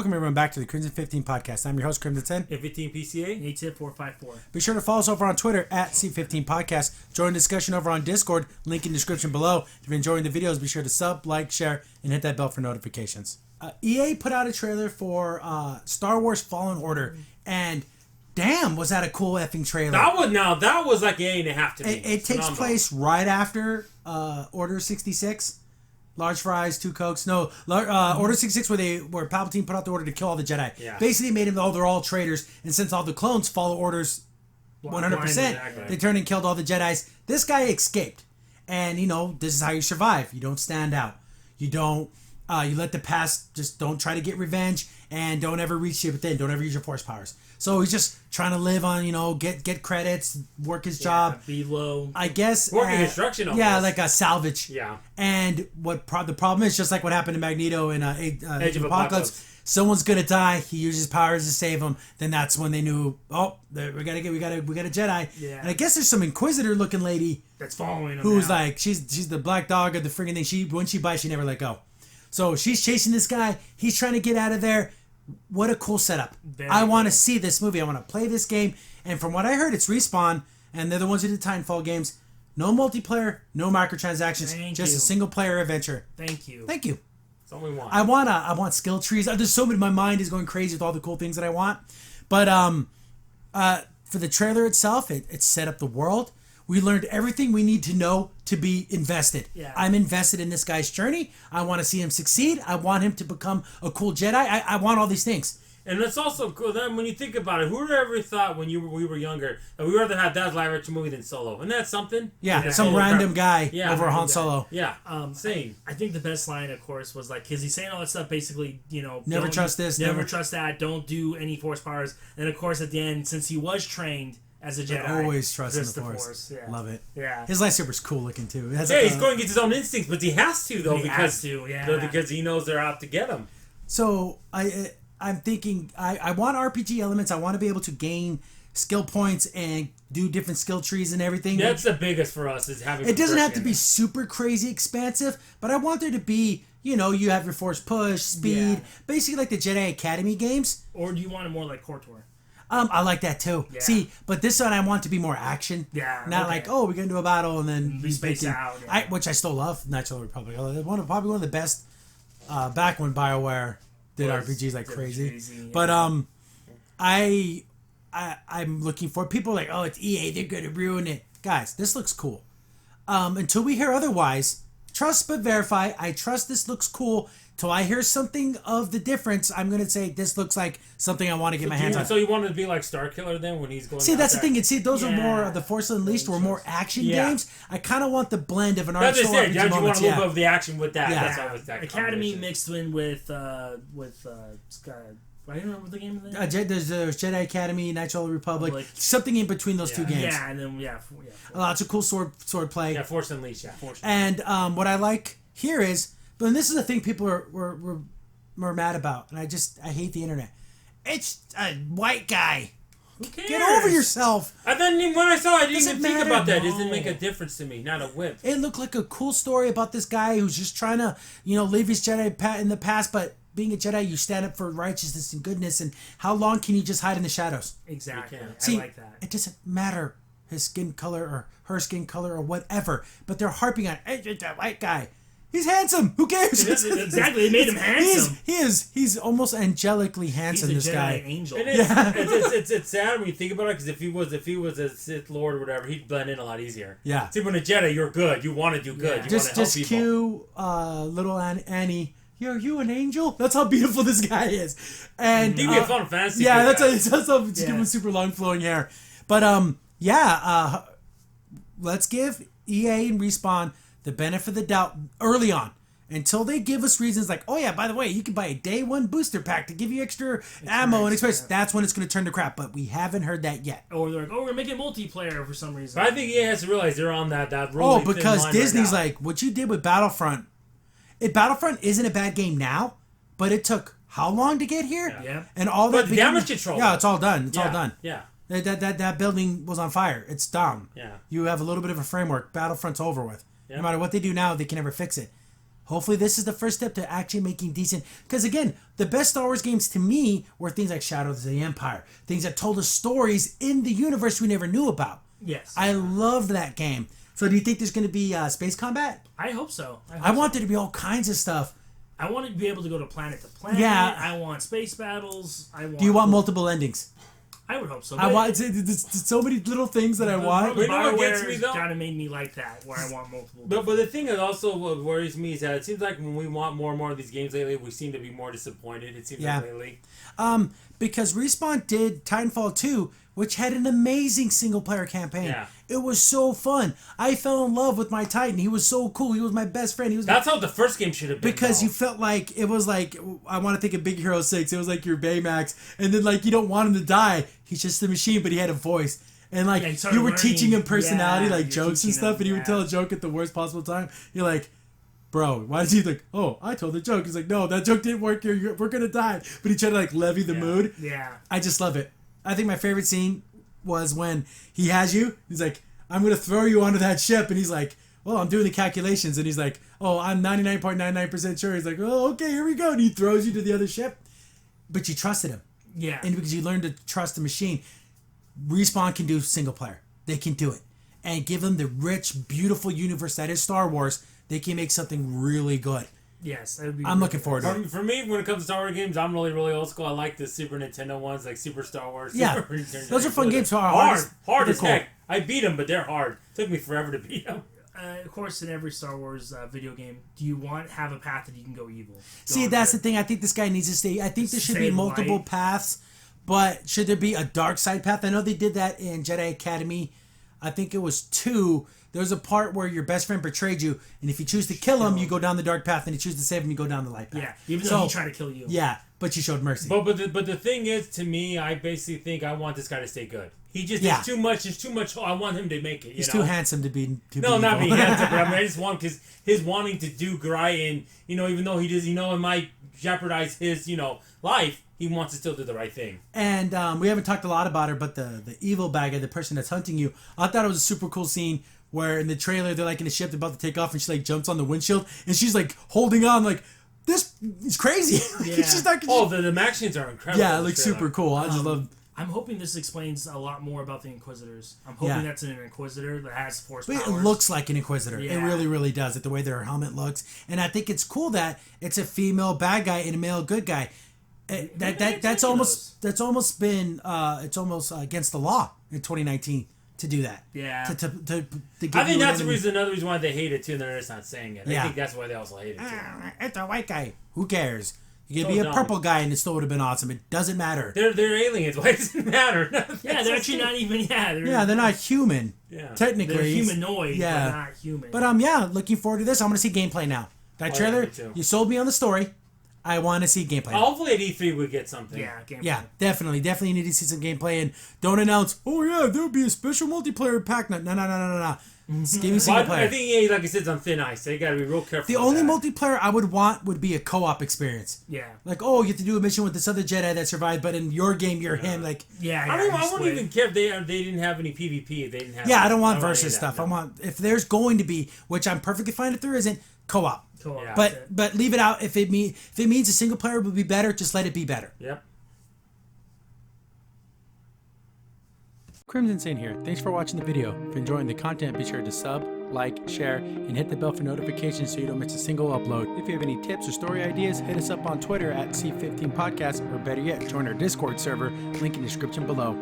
Welcome everyone back to the Crimson 15 podcast. I'm your host, Crimson 10. F15 PCA. ATIP 454. Be sure to follow us over on Twitter at C15 Podcast. Join the discussion over on Discord. Link in the description below. If you're enjoying the videos, be sure to sub, like, share, and hit that bell for notifications. EA put out a trailer for Star Wars Fallen Order, and damn, was that a cool effing trailer. That was like an 8.5 to me. It takes place right after Order 66. Large fries, 2 Cokes. No, Order 66 where Palpatine put out the order to kill all the Jedi. Yeah. Basically made them they're all traitors, and since all the clones follow orders 100%, Exactly. they turned and killed all the Jedis. This guy escaped. And, this is how you survive. You don't stand out. You don't, you let the past, just don't try to get revenge, and don't ever reach it within. Don't ever use your force powers. So he's just trying to live on, get credits, work his job. Be low. I guess. Working construction almost. Yeah, like a salvage. Yeah. And the problem is, just like what happened to Magneto in Age of Apocalypse. Someone's gonna die. He uses powers to save him. Then that's when they knew, we got a Jedi. Yeah. And I guess there's some Inquisitor looking lady That's following him. who's now. like she's the black dog of the friggin' thing. When she bites, she never let go. So she's chasing this guy. He's trying to get out of there. What a cool setup. I want to see this movie. I want to play this game. And from what I heard, it's Respawn, and they're the ones who did Titanfall games. No multiplayer, no microtransactions, just a single player adventure. Thank you. Thank you. That's all we want. I want skill trees. There's so many. My mind is going crazy with all the cool things that I want. But for the trailer itself, it set up the world. We learned everything we need to know to be invested. Yeah. I'm invested in this guy's journey. I want to see him succeed. I want him to become a cool Jedi. I want all these things. And it's also cool then when you think about it, who would have ever thought when we were younger that we'd rather have that live action movie than Solo? Isn't that something? Yeah, some random guy over Han guy. Solo. Yeah. Insane. I think the best line, of course, was like, because he's saying all that stuff basically, Never trust this. Never trust that. Don't do any force powers. And of course, at the end, since he was trained as a Jedi, always trust in the Force. Yeah. Love it. Yeah. His lightsaber's cool looking too. He's going against his own instincts, but he has to though because he knows they're out to get him. So I'm thinking I want RPG elements. I want to be able to gain skill points and do different skill trees and everything. That's the biggest for us is having. It doesn't have to be super crazy expansive, but I want there to be. You have your force push, speed, basically like the Jedi Academy games. Or do you want it more like KOTOR? I like that too. Yeah. See, but this one I want to be more action. Yeah. Not like, we're gonna do a battle and then we space out. Yeah. Which I still love. Knights of the Republic. Probably one of the best. Back when BioWare did RPGs like crazy. Yeah. But I'm looking for people like, it's EA. They're gonna ruin it, guys. This looks cool. Until we hear otherwise, trust but verify. I trust this looks cool. Till I hear something of the difference, I'm going to say this looks like something I want to get my hands on. So you want it to be like Starkiller then when he's going See, that's the thing. Those are more, the Force Unleashed were more action games. I kind of want the blend of an RPG moment. You want a little bit of the action with that. Yeah. That's always that Academy mixed in with I don't remember the game of that. There's Jedi Academy, Knights of the Republic. Something in between those two games. Yeah, and then, lots of cool sword play. Yeah, Force Unleashed, And what I like here is, but this is the thing people were mad about, and I hate the internet. It's a white guy. Who cares? Get over yourself. And then when I saw it, I didn't even think about that. No. It doesn't make a difference to me. Not a whip. It looked like a cool story about this guy who's just trying to, leave his Jedi in the past, but being a Jedi, you stand up for righteousness and goodness, and how long can you just hide in the shadows? Exactly. See, I like that. It doesn't matter his skin color or her skin color or whatever, but they're harping on, hey, that white guy. He's handsome. Who cares? Exactly. They made him handsome. He's almost angelically handsome. He's a this Jedi guy. angel. And it's sad when you think about it because if he was a Sith Lord or whatever, he'd blend in a lot easier. Yeah. See, when a Jedi, you're good. You want to do good. You want to help people. Cue little Annie. Are you an angel? That's how beautiful this guy is. And he'd be a fun fantasy. Yeah, that's how with super long flowing hair. But let's give EA and Respawn the benefit of the doubt early on. Until they give us reasons like, by the way, you can buy a day one booster pack to give you extra ammo and experience. That's when it's going to turn to crap. But we haven't heard that yet. Or they're like, we're making multiplayer for some reason. But I think EA has to realize they're on that really because thin line Disney's right like, what you did with Battlefront. Battlefront isn't a bad game now, but it took how long to get here? Yeah. And all that. But the damage control. Yeah, it's all done. It's all done. Yeah. That building was on fire. It's done. Yeah. You have a little bit of a framework. Battlefront's over with. Yeah. No matter what they do now, they can never fix it. Hopefully this is the first step to actually making decent. Because again, the best Star Wars games to me were things like Shadows of the Empire. Things that told us stories in the universe we never knew about. Yes. I loved that game. So do you think there's going to be space combat? I hope so. I want there to be all kinds of stuff. I want to be able to go to planet to planet. Yeah. I want space battles. Do you want multiple endings? I would hope so. I want it's so many little things that I want. But you know what gets me, though? Kind of made me like that, where I want multiple. But the thing that also what worries me is that it seems like when we want more and more of these games lately, we seem to be more disappointed. It seems like lately. Because Respawn did Titanfall 2, which had an amazing single-player campaign. Yeah. It was so fun. I fell in love with my Titan. He was so cool. He was my best friend. That's how the first game should have been. Because you felt like, it was like, I want to think of Big Hero 6. It was like your Baymax. And then, like, you don't want him to die. He's just a machine, but he had a voice. And, like, you were teaching him personality, like jokes and stuff, and he would tell a joke at the worst possible time. You're like, bro, why did he like, oh, I told the joke. He's like, no, that joke didn't work here. We're going to die. But he tried to, like, levy the mood. Yeah. I just love it. I think my favorite scene was when he has you. He's like, I'm going to throw you onto that ship. And he's like, well, I'm doing the calculations. And he's like, oh, I'm 99.99% sure. He's like, oh, okay, here we go. And he throws you to the other ship. But you trusted him. Yeah. And because you learned to trust the machine, Respawn can do single player. They can do it. And give them the rich, beautiful universe that is Star Wars. They can make something really good. Yes, that would be. I'm looking forward to it. For me, when it comes to Star Wars games, I'm really, really old school. I like the Super Nintendo ones, like Super Star Wars. Yeah, Super those are fun games. Hard as heck. I beat them, but they're hard. Took me forever to beat them. Of course, in every Star Wars video game, do you have a path that you can go evil? See, that's the thing. I think this guy needs to stay. I think there should be multiple paths, but should there be a dark side path? I know they did that in Jedi Academy. I think it was 2. There's a part where your best friend betrayed you, and if you choose to kill him, you go down the dark path, and if you choose to save him, you go down the light path. Yeah, even though he tried to kill you. Yeah, but you showed mercy. But the thing is, to me, I basically think I want this guy to stay good. He just is too much. There's too much. I want him to make it. He's too handsome to be. Not being handsome, but I just want because his wanting to do right, and even though he does, it might jeopardize his life. He wants to still do the right thing. And we haven't talked a lot about her, but the evil bad guy, the person that's hunting you, I thought it was a super cool scene where in the trailer they're like in a ship, they're about to take off, and she like jumps on the windshield, and she's like holding on, like this is crazy. Yeah. She's not. The max scenes are incredible. Yeah, like super cool. I just love. I'm hoping this explains a lot more about the Inquisitors. I'm hoping that's an Inquisitor that has Force powers. It looks like an Inquisitor. Yeah. It really, really does. The way their helmet looks, and I think it's cool that it's a female bad guy and a male good guy. That's almost been it's almost against the law in 2019 to do that. Yeah. To give I think that's enemy. another reason why they hate it too, and they're just not saying it. Yeah. I think that's why they also hate it too. It's a white guy. Who cares? You could So be a dumb. purple guy and it still would have been awesome. It doesn't matter. They're aliens. Why does it matter? Yeah, they're actually not even. They're not human. Yeah. Technically, They're humanoid, but not human. But looking forward to this. I want to see gameplay now. That trailer, me too. you sold me on the story. I want to see gameplay. Hopefully at E3 we get something. Yeah, gameplay. Yeah, definitely need to see some gameplay, and don't announce, oh yeah, there'll be a special multiplayer pack. No. Just give me single player. I think like I said, it's on thin ice. They got to be real careful. The only multiplayer I would want would be a co-op experience. Yeah. Like, oh, you have to do a mission with this other Jedi that survived, but in your game, you're him. Like, I wouldn't even care if they didn't have any PvP. If they didn't have. Yeah, I don't want versus stuff. No. I want, if there's going to be, which I'm perfectly fine if there isn't, co-op. Yeah, But leave it out. If it means a single player would be better, just let it be better. Yep. Crimson Saint here. Thanks for watching the video. If you're enjoying the content, be sure to sub, like, share, and hit the bell for notifications so you don't miss a single upload. If you have any tips or story ideas, hit us up on Twitter at C15 Podcast, or better yet, join our Discord server, link in the description below.